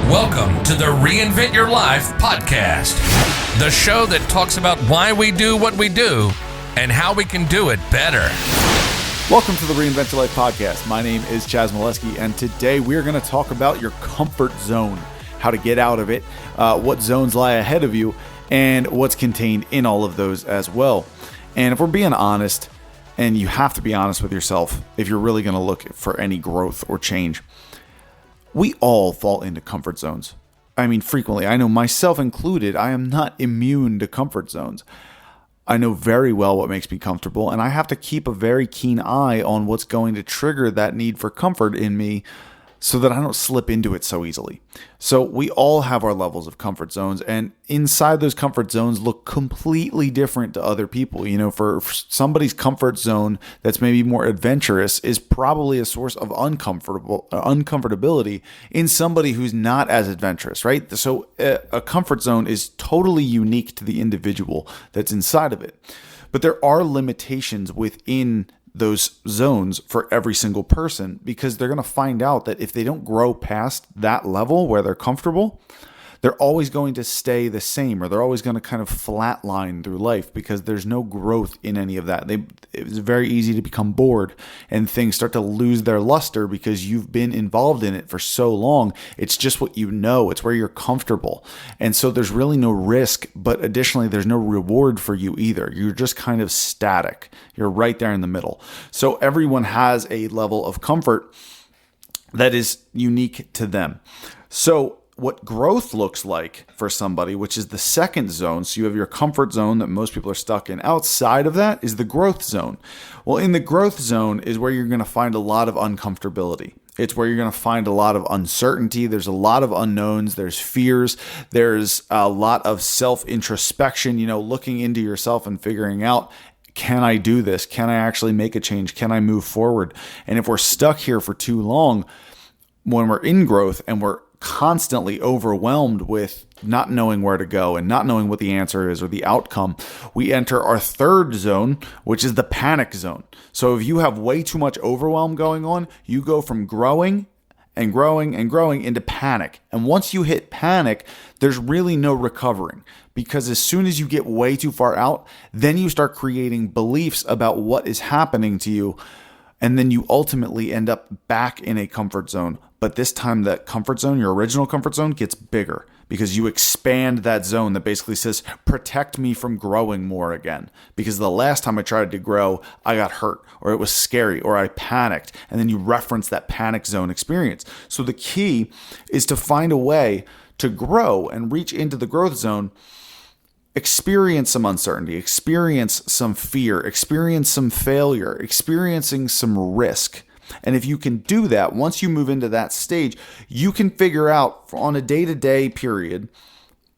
Welcome to the Reinvent Your Life podcast, the show that talks about why we do what we do and how we can do it better. Welcome to the Reinvent Your Life podcast. My name is Chaz Molesky, and today we're going to talk about your comfort zone, how to get out of it, what zones lie ahead of you, and what's contained in all of those as well. And if we're being honest, and you have to be honest with yourself if you're really going to look for any growth or change, we all fall into comfort zones. I mean, frequently. I know myself included, I am not immune to comfort zones. I know very well what makes me comfortable, and I have to keep a very keen eye on what's going to trigger that need for comfort in me so that I don't slip into it so easily. So we all have our levels of comfort zones, and inside those comfort zones look completely different to other people. You know, for somebody's comfort zone that's maybe more adventurous is probably a source of uncomfortability in somebody who's not as adventurous, right? So a comfort zone is totally unique to the individual that's inside of it. But there are limitations within those zones for every single person, because they're going to find out that if they don't grow past that level where they're comfortable, they're always going to stay the same, or they're always going to kind of flatline through life because there's no growth in any of that. It's very easy to become bored and things start to lose their luster because you've been involved in it for so long. It's just what you know. It's where you're comfortable. And so there's really no risk, but additionally, there's no reward for you either. You're just kind of static. You're right there in the middle. So everyone has a level of comfort that is unique to them. So what growth looks like for somebody, which is the second zone. So you have your comfort zone that most people are stuck in. Outside of that is the growth zone. Well, in the growth zone is where you're going to find a lot of uncomfortability. It's where you're going to find a lot of uncertainty. There's a lot of unknowns. There's fears. There's a lot of self-introspection, looking into yourself and figuring out, can I do this? Can I actually make a change? Can I move forward? And if we're stuck here for too long, when we're in growth and we're constantly overwhelmed with not knowing where to go and not knowing what the answer is or the outcome, we enter our third zone, which is the panic zone. So if you have way too much overwhelm going on, you go from growing and growing and growing into panic. And once you hit panic, there's really no recovering, because as soon as you get way too far out, then you start creating beliefs about what is happening to you. And then you ultimately end up back in a comfort zone. But this time that comfort zone, your original comfort zone, gets bigger because you expand that zone that basically says, protect me from growing more again. Because the last time I tried to grow, I got hurt, or it was scary, or I panicked. And then you reference that panic zone experience. So the key is to find a way to grow and reach into the growth zone. Experience some uncertainty, experience some fear, experience some failure, experiencing some risk. And if you can do that, once you move into that stage, you can figure out on a day-to-day period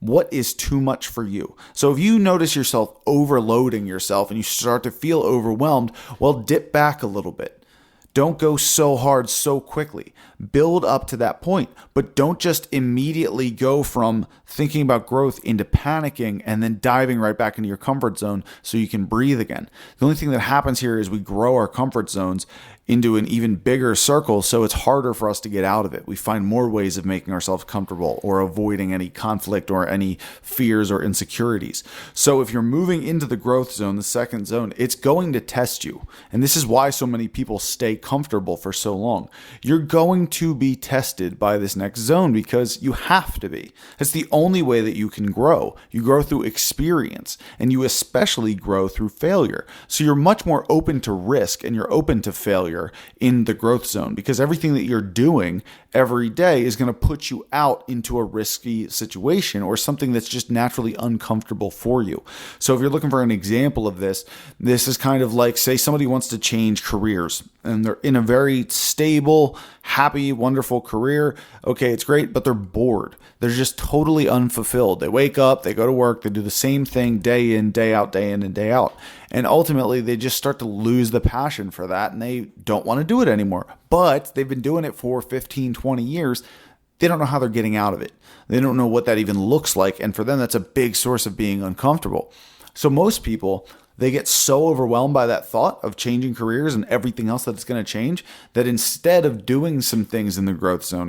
what is too much for you. So if you notice yourself overloading yourself and you start to feel overwhelmed, well, dip back a little bit. Don't go so hard so quickly. Build up to that point, but don't just immediately go from thinking about growth into panicking and then diving right back into your comfort zone so you can breathe again. The only thing that happens here is we grow our comfort zones into an even bigger circle, so it's harder for us to get out of it. We find more ways of making ourselves comfortable or avoiding any conflict or any fears or insecurities. So if you're moving into the growth zone, the second zone, it's going to test you. And this is why so many people stay comfortable for so long. You're going to be tested by this next zone because you have to be. It's the only way that you can grow. You grow through experience, and you especially grow through failure. So you're much more open to risk and you're open to failure in the growth zone, because everything that you're doing every day is going to put you out into a risky situation or something that's just naturally uncomfortable for you. So if you're looking for an example of this, this is kind of like, say somebody wants to change careers and they're in a very stable, happy, wonderful career. Okay, it's great, but they're bored. They're just totally unfulfilled. They wake up, they go to work, they do the same thing day in, day out, day in and day out. And ultimately, they just start to lose the passion for that and they don't want to do it anymore. But they've been doing it for 15, 20 years. They don't know how they're getting out of it. They don't know what that even looks like. And for them, that's a big source of being uncomfortable. So most people They get so overwhelmed by that thought of changing careers and everything else that it's going to change that instead of doing some things in the growth zone,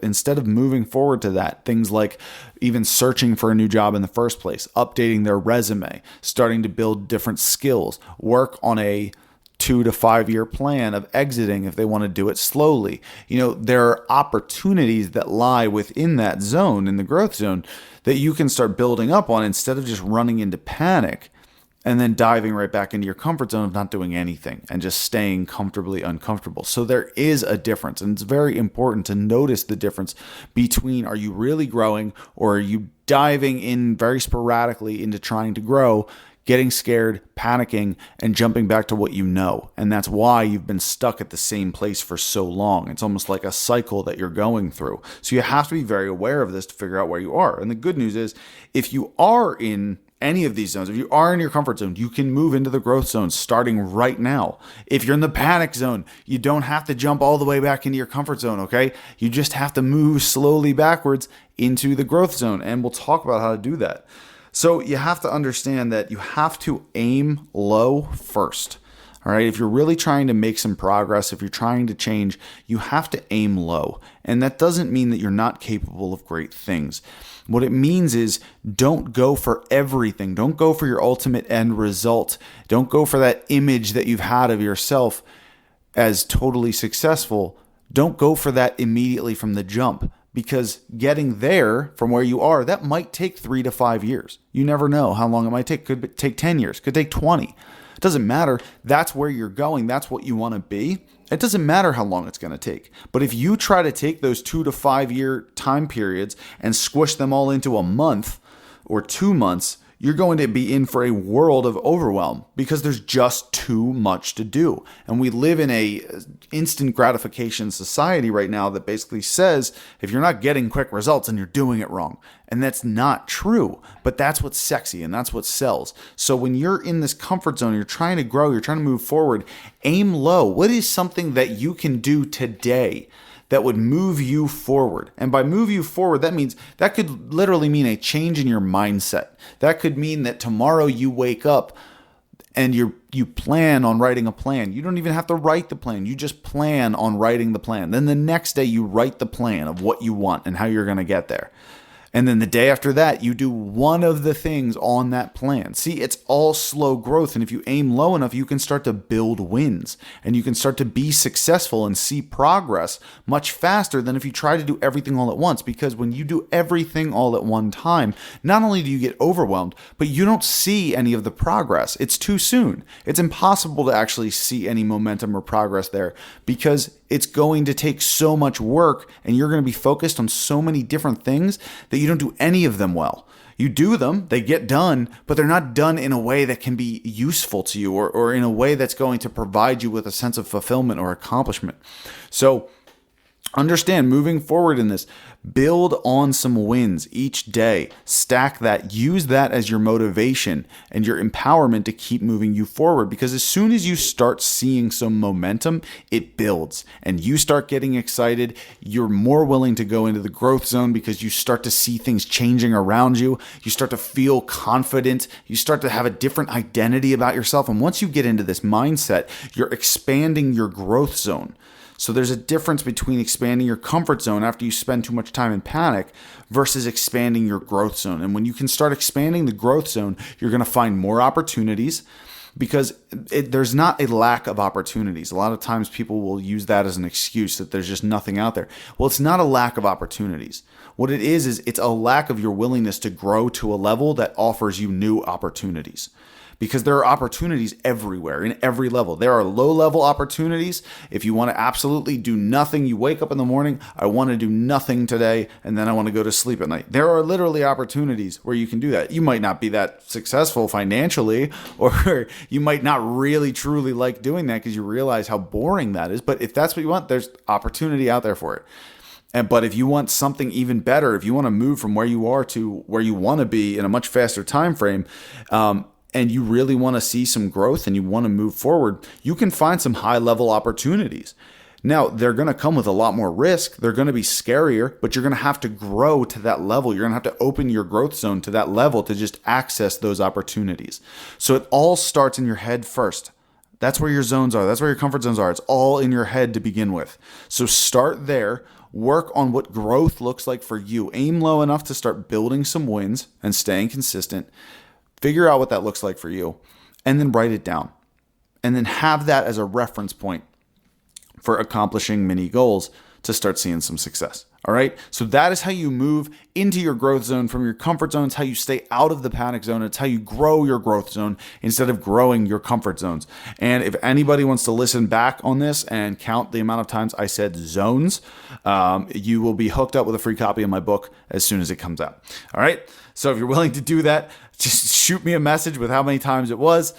instead of moving forward to that, things like even searching for a new job in the first place, updating their resume, starting to build different skills, work on a 2 to 5 year plan of exiting if they want to do it slowly. There are opportunities that lie within that zone, in the growth zone, that you can start building up on instead of just running into panic and then diving right back into your comfort zone of not doing anything and just staying comfortably uncomfortable. So there is a difference, and it's very important to notice the difference between, are you really growing, or are you diving in very sporadically into trying to grow, getting scared, panicking, and jumping back to what you know. And that's why you've been stuck at the same place for so long. It's almost like a cycle that you're going through. So you have to be very aware of this to figure out where you are. And the good news is, if you are in any of these zones, if you are in your comfort zone, you can move into the growth zone starting right now. If you're in the panic zone, you don't have to jump all the way back into your comfort zone, okay? You just have to move slowly backwards into the growth zone. And we'll talk about how to do that. So you have to understand that you have to aim low first. All right. If you're really trying to make some progress, if you're trying to change, you have to aim low. And that doesn't mean that you're not capable of great things. What it means is, don't go for everything. Don't go for your ultimate end result. Don't go for that image that you've had of yourself as totally successful. Don't go for that immediately from the jump, because getting there from where you are, that might take 3 to 5 years. You never know how long it might take. Could take 10 years, could take 20. It doesn't matter. That's where you're going. That's what you want to be. It doesn't matter how long it's going to take. But if you try to take those 2 to 5 year time periods and squish them all into a month or 2 months, you're going to be in for a world of overwhelm, because there's just too much to do. And we live in a instant gratification society right now that basically says, if you're not getting quick results, then you're doing it wrong. And that's not true, but that's what's sexy and that's what sells. So when you're in this comfort zone, you're trying to grow, you're trying to move forward, aim low. What is something that you can do today that would move you forward? And by move you forward, that could literally mean a change in your mindset. That could mean that tomorrow you wake up and you plan on writing a plan. You don't even have to write the plan. You just plan on writing the plan. Then the next day you write the plan of what you want and how you're going to get there. And then the day after that, you do one of the things on that plan. See, it's all slow growth. And if you aim low enough, you can start to build wins and you can start to be successful and see progress much faster than if you try to do everything all at once. Because when you do everything all at one time, not only do you get overwhelmed, but you don't see any of the progress. It's too soon. It's impossible to actually see any momentum or progress there, because it's going to take so much work and you're going to be focused on so many different things that you don't do any of them well. You do them, they get done, but they're not done in a way that can be useful to you, or in a way that's going to provide you with a sense of fulfillment or accomplishment. So understand, moving forward in this, build on some wins each day. Stack that. Use that as your motivation and your empowerment to keep moving you forward. Because as soon as you start seeing some momentum, it builds and you start getting excited. You're more willing to go into the growth zone because you start to see things changing around you. You start to feel confident. You start to have a different identity about yourself. And once you get into this mindset, you're expanding your growth zone. So there's a difference between expanding your comfort zone after you spend too much time in panic versus expanding your growth zone. And when you can start expanding the growth zone, you're going to find more opportunities, because there's not a lack of opportunities. A lot of times people will use that as an excuse that there's just nothing out there. Well, it's not a lack of opportunities. What it is it's a lack of your willingness to grow to a level that offers you new opportunities. Because there are opportunities everywhere, in every level. There are low-level opportunities. If you want to absolutely do nothing, you wake up in the morning, I want to do nothing today, and then I want to go to sleep at night. There are literally opportunities where you can do that. You might not be that successful financially, or you might not really, truly like doing that because you realize how boring that is. But if that's what you want, there's opportunity out there for it. But if you want something even better, if you want to move from where you are to where you want to be in a much faster time frame, and you really want to see some growth and you want to move forward, you can find some high-level opportunities. Now, they're going to come with a lot more risk. They're going to be scarier, but you're going to have to grow to that level. You're going to have to open your growth zone to that level to just access those opportunities. So it all starts in your head first. That's where your zones are. That's where your comfort zones are. It's all in your head to begin with. So start there. Work on what growth looks like for you. Aim low enough to start building some wins and staying consistent. Figure out what that looks like for you, and then write it down. And then have that as a reference point for accomplishing mini goals to start seeing some success. All right. So that is how you move into your growth zone from your comfort zone. It's how you stay out of the panic zone. It's how you grow your growth zone instead of growing your comfort zones. And if anybody wants to listen back on this and count the amount of times I said zones, you will be hooked up with a free copy of my book as soon as it comes out. All right. So if you're willing to do that, just shoot me a message with how many times it was.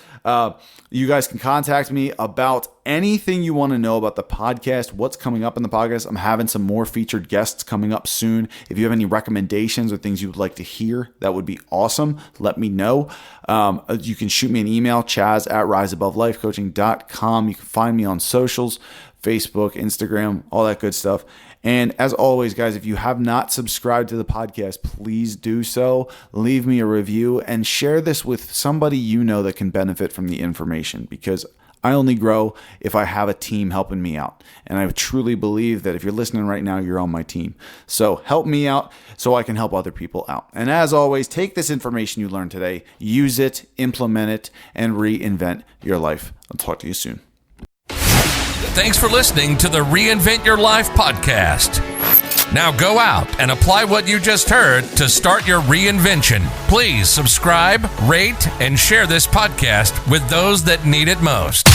You guys can contact me about anything you want to know about the podcast, what's coming up in the podcast. I'm having some more featured guests coming up soon. If you have any recommendations or things you would like to hear, that would be awesome. Let me know. You can shoot me an email, chaz@riseabovelifecoaching.com. You can find me on socials, Facebook, Instagram, all that good stuff. And as always, guys, if you have not subscribed to the podcast, please do so. Leave me a review and share this with somebody you know that can benefit from the information, because I only grow if I have a team helping me out. And I truly believe that if you're listening right now, you're on my team. So help me out so I can help other people out. And as always, take this information you learned today, use it, implement it, and reinvent your life. I'll talk to you soon. Thanks for listening to the Reinvent Your Life podcast. Now go out and apply what you just heard to start your reinvention. Please subscribe, rate, and share this podcast with those that need it most.